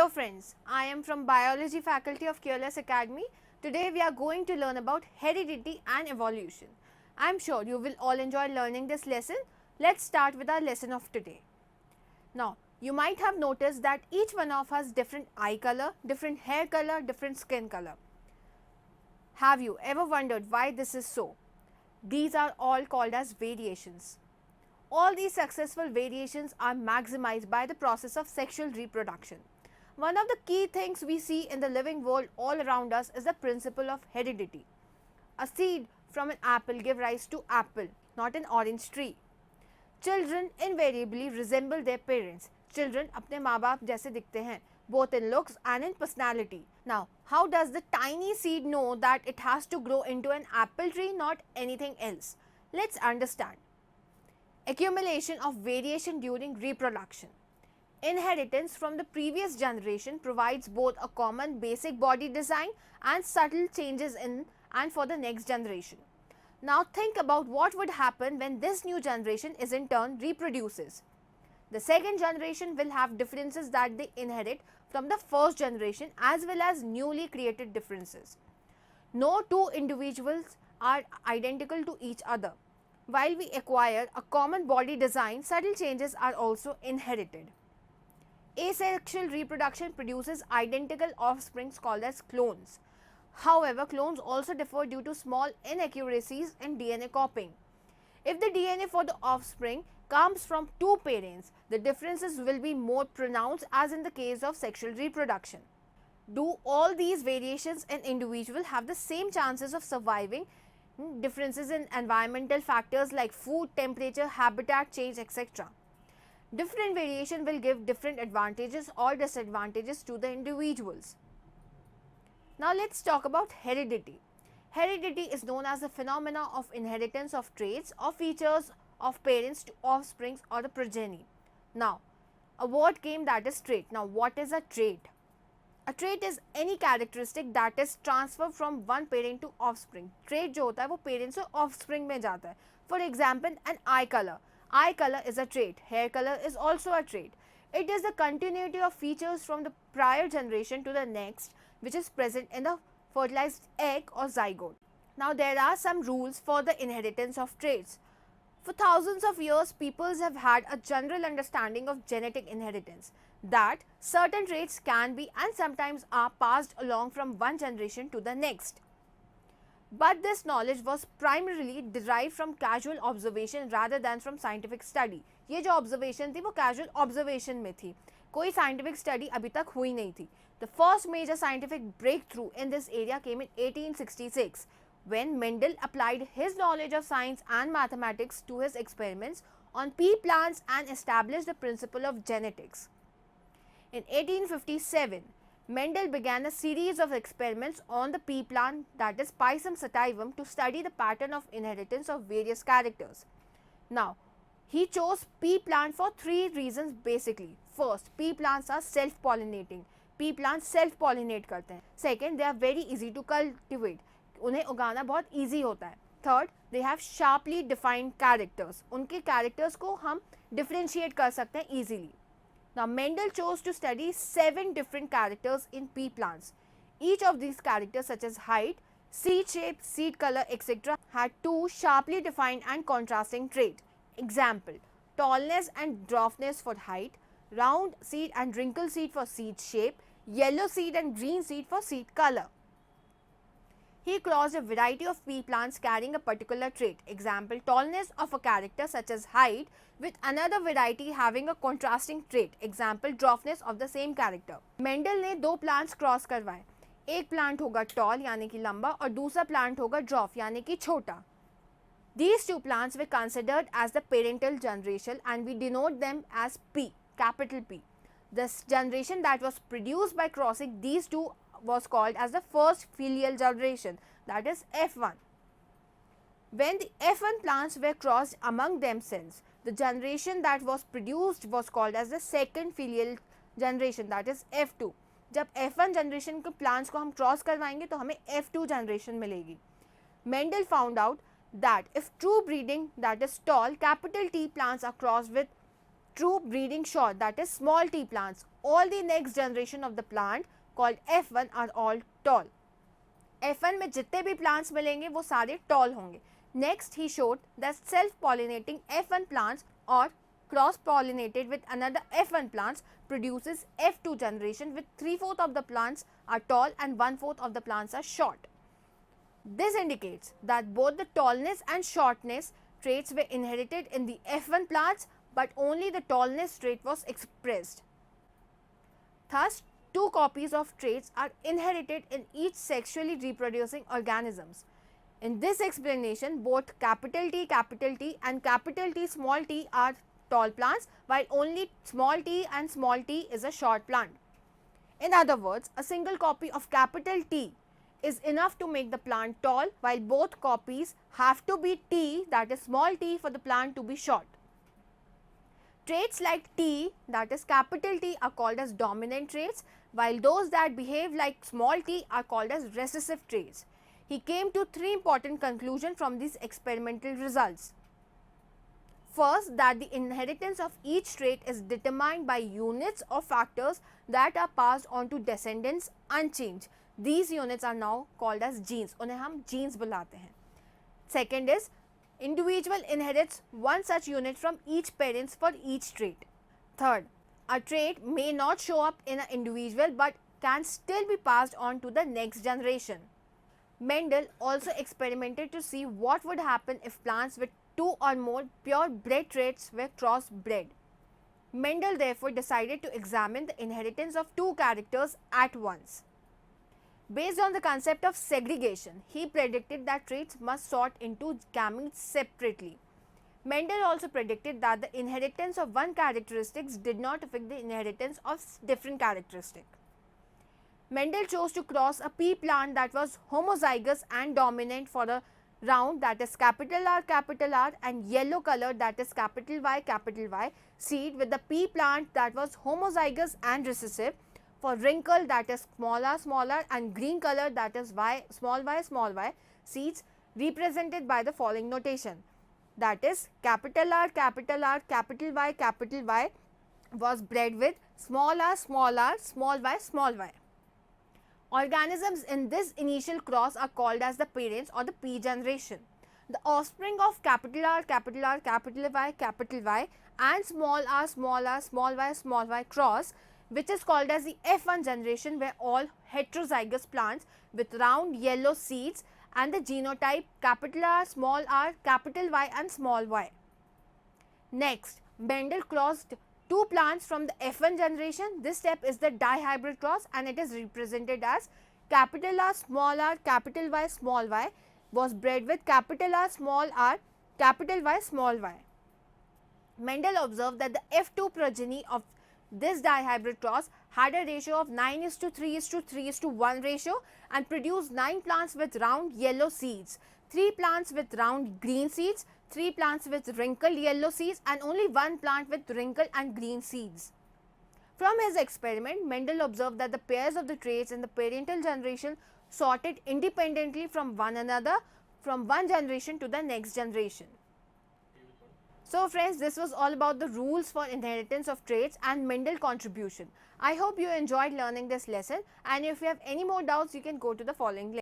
Hello friends, I am from Biology faculty of Careless Academy. Today we are going to learn about heredity and evolution. I am sure you will all enjoy learning this lesson. Let's start with our lesson of today. Now, you might have noticed that each one of us different eye color, different hair color, different skin color. Have you ever wondered why this is so? These are all called as variations. All these successful variations are maximized by the process of sexual reproduction. One of the key things we see in the living world all around us is the principle of heredity. A seed from an apple gives rise to apple, not an orange tree. Children invariably resemble their parents. Children अपने माँ बाप जैसे दिखते हैं, both in looks and in personality. Now, how does the tiny seed know that it has to grow into an apple tree, not anything else? Let's understand. Accumulation of variation during reproduction. Inheritance from the previous generation provides both a common basic body design and subtle changes in and for the next generation. Now think about what would happen when this new generation is in turn reproduces. The second generation will have differences that they inherit from the first generation as well as newly created differences. No two individuals are identical to each other. While we acquire a common body design, subtle changes are also inherited. Asexual reproduction produces identical offspring called as clones. However, clones also differ due to small inaccuracies in DNA copying. If the DNA for the offspring comes from two parents, the differences will be more pronounced as in the case of sexual reproduction. Do all these variations in individuals have the same chances of surviving? Differences in environmental factors like food, temperature, habitat change, etc. Different variation will give different advantages or disadvantages to the individuals. Now let's talk about heredity. Heredity is known as the phenomena of inheritance of traits or features of parents to offspring or the progeny. Now, a word came that is trait. Now, what is a trait? A trait is any characteristic that is transferred from one parent to offspring. Trait जो होता है वो parents से offspring में जाता है. For example, an eye color. Eye color is a trait. Hair color is also a trait. It is the continuity of features from the prior generation to the next, which is present in the fertilized egg or zygote. Now, there are some rules for the inheritance of traits. For thousands of years, peoples have had a general understanding of genetic inheritance, that certain traits can be and sometimes are passed along from one generation to the next. But this knowledge was primarily derived from casual observation rather than from scientific study. ये जो observation थी वो casual observation में थी, कोई scientific study अभी तक हुई नहीं थी. The first major scientific breakthrough in this area came in 1866 when Mendel applied his knowledge of science and mathematics to his experiments on pea plants and established the principle of genetics. In 1857, Mendel began a series of experiments on the pea plant, that is Pisum sativum, to study the pattern of inheritance of various characters. Now, he chose pea plant for three reasons basically. First, pea plants are self-pollinating. Pea plants self-pollinate करते हैं. Second, they are very easy to cultivate. उन्हें उगाना बहुत easy होता है. Third, they have sharply defined characters. उनके characters को हम differentiate कर सकते हैं easily. Now, Mendel chose to study 7 different characters in pea plants. Each of these characters, such as height, seed shape, seed color, etc., had two sharply defined and contrasting traits. Example, tallness and dwarfness for height, round seed and wrinkled seed for seed shape, yellow seed and green seed for seed color. He crossed a variety of pea plants carrying a particular trait. Example, tallness of a character such as height with another variety having a contrasting trait. Example, dwarfness of the same character. Mendel ने दो plants cross करवाए. एक plant होगा tall यानी कि लंबा और दूसरा plant होगा dwarf यानी कि छोटा. These two plants were considered as the parental generation and we denote them as P, capital P. This generation that was produced by crossing these two was called as the first filial generation, that is F1. When the F1 plants were crossed among themselves, the generation that was produced was called as the second filial generation, that is F2. जब F1 generation के plants को हम cross करवाएंगे तो हमें F2 generation मिलेगी. Mendel found out that if true breeding, that is tall capital T plants are crossed with true breeding short, that is small t plants. All the next generation of the plant called F1 are all tall. F1 में जितने भी plants मिलेंगे वो सारे tall होंगे. Next he showed that self-pollinating F1 plants or cross-pollinated with another F1 plants produces F2 generation, with 3/4 of the plants are tall and 1/4 of the plants are short. This indicates that both the tallness and shortness traits were inherited in the F1 plants, but only the tallness trait was expressed. Thus, two copies of traits are inherited in each sexually reproducing organisms. In this explanation, both capital T and capital T small t are tall plants, while only small t and small t is a short plant. In other words, a single copy of capital T is enough to make the plant tall, while both copies have to be T, that is small t, for the plant to be short. Traits like T, that is capital T, are called as dominant traits, while those that behave like small t are called as recessive traits. He came to three important conclusions from these experimental results. First, that the inheritance of each trait is determined by units or factors that are passed on to descendants unchanged. These units are now called as genes. उन्हें हम genes बुलाते हैं. Second is, individual inherits one such unit from each parents for each trait. Third, a trait may not show up in an individual but can still be passed on to the next generation. Mendel also experimented to see what would happen if plants with two or more pure bred traits were cross-bred. Mendel therefore decided to examine the inheritance of two characters at once. Based on the concept of segregation, he predicted that traits must sort into gametes separately. Mendel also predicted that the inheritance of one characteristic did not affect the inheritance of different characteristics. Mendel chose to cross a pea plant that was homozygous and dominant for a round, that is capital R and yellow color, that is capital Y seed, with the pea plant that was homozygous and recessive for wrinkle, that is small r, and green color, that is small y seeds, represented by the following notation, that is capital R, capital Y was bred with small r, small y. Organisms in this initial cross are called as the parents or the P generation. The offspring of capital R, capital Y and small y cross, which is called as the F1 generation, were all heterozygous plants with round yellow seeds and the genotype capital R, capital Y and small y. Next, Mendel crossed two plants from the F1 generation. This step is the dihybrid cross and it is represented as capital R, capital Y, small y was bred with capital R, capital Y, small y. Mendel observed that the F2 progeny of this dihybrid cross had a ratio of 9:3:3:1 ratio and produced 9 plants with round yellow seeds, 3 plants with round green seeds, 3 plants with wrinkled yellow seeds and only 1 plant with wrinkled and green seeds. From his experiment, Mendel observed that the pairs of the traits in the parental generation sorted independently from one another from one generation to the next generation. So friends, this was all about the rules for inheritance of traits and Mendel contribution. I hope you enjoyed learning this lesson, and if you have any more doubts, you can go to the following link.